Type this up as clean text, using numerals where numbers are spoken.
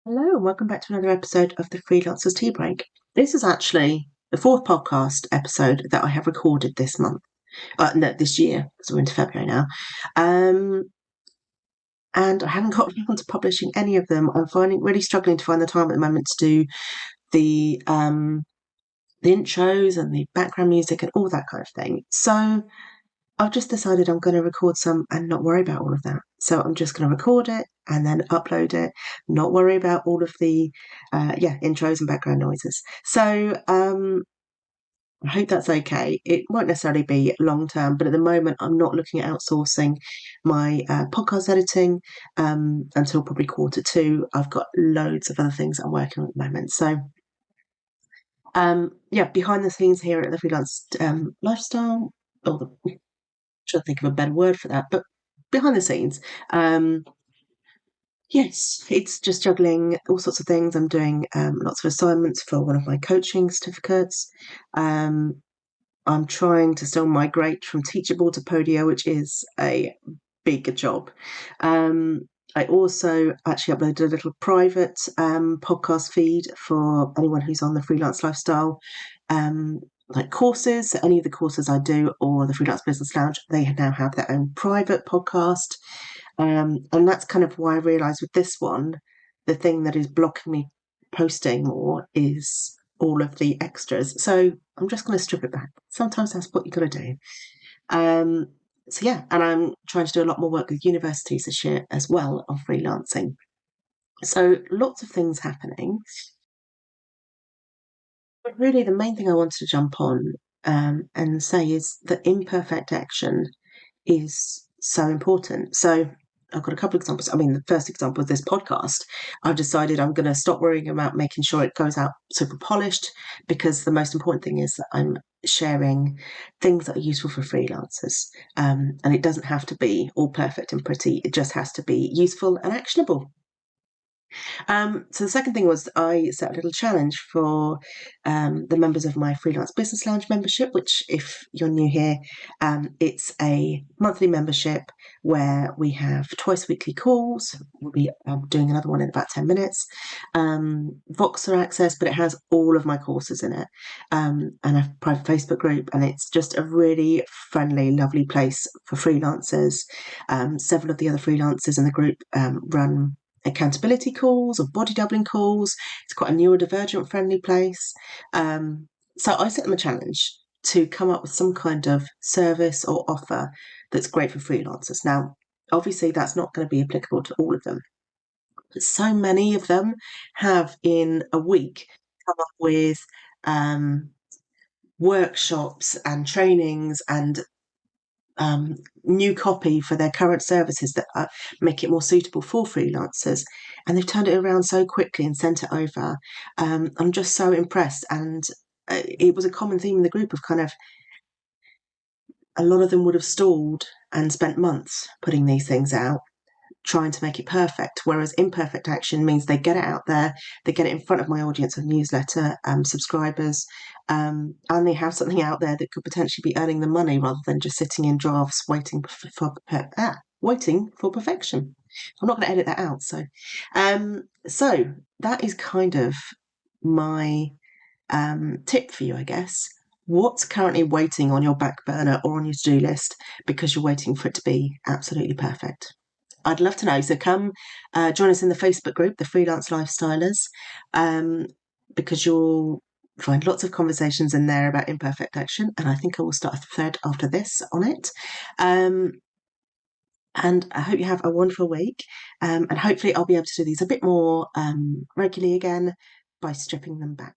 Hello, and welcome back to another episode of the Freelancers Tea Break. This is actually the fourth podcast episode that I have recorded this month. No, this year, because we're into February now. And I haven't got around to publishing any of them. I'm really struggling to find the time at the moment to do the intros and the background music and all that kind of thing. So I've just decided I'm going to record some and not worry about all of that. So I'm just going to record it and then upload it, not worry about all of the intros and background noises. So I hope that's okay. It won't necessarily be long term, but at the moment I'm not looking at outsourcing my podcast editing until probably Q2. I've got loads of other things I'm working on at the moment. So behind the scenes here at the Freelance Lifestyle, or the trying to think of a better word for that, but behind the scenes, yes, it's just juggling all sorts of things. I'm doing lots of assignments for one of my coaching certificates. I'm trying to still migrate from Teachable to Podio, which is a big job. I also actually uploaded a little private podcast feed for anyone who's on the Freelance Lifestyle like courses. So any of the courses I do or the Freelance Business Lounge, they now have their own private podcast. And that's kind of why I realised with this one, the thing that is blocking me posting more is all of the extras. So I'm just going to strip it back. Sometimes that's what you've got to do. And I'm trying to do a lot more work with universities this year as well on freelancing. So lots of things happening. But really, the main thing I wanted to jump on and say is that imperfect action is so important. So I've got a couple of examples. I mean, the first example of this podcast, I've decided I'm going to stop worrying about making sure it goes out super polished, because the most important thing is that I'm sharing things that are useful for freelancers. And it doesn't have to be all perfect and pretty. It just has to be useful and actionable. So the second thing was I set a little challenge for the members of my Freelance Business Lounge membership, which, if you're new here, it's a monthly membership where we have twice weekly calls. We'll be doing another one in about 10 minutes. Voxer access, but it has all of my courses in it, and a private Facebook group, and it's just a really friendly, lovely place for freelancers. Several of the other freelancers in the group run accountability calls or body doubling calls. It's quite a neurodivergent friendly place. So I set them a challenge to come up with some kind of service or offer that's great for freelancers. Now, obviously, that's not going to be applicable to all of them, but so many of them have in a week come up with workshops and trainings and new copy for their current services that make it more suitable for freelancers. And they've turned it around so quickly and sent it over. I'm just so impressed. And it was a common theme in the group of kind of a lot of them would have stalled and spent months putting these things out, trying to make it perfect. Whereas imperfect action means they get it out there, they get it in front of my audience of newsletter subscribers, and they have something out there that could potentially be earning them money rather than just sitting in drafts waiting for perfection. I'm not going to edit that out. So that is kind of my tip for you, I guess. What's currently waiting on your back burner or on your to-do list because you're waiting for it to be absolutely perfect? I'd love to know. So come join us in the Facebook group, the Freelance Lifestylers, because you'll find lots of conversations in there about imperfect action. And I think I will start a thread after this on it. And I hope you have a wonderful week. And hopefully I'll be able to do these a bit more regularly again by stripping them back.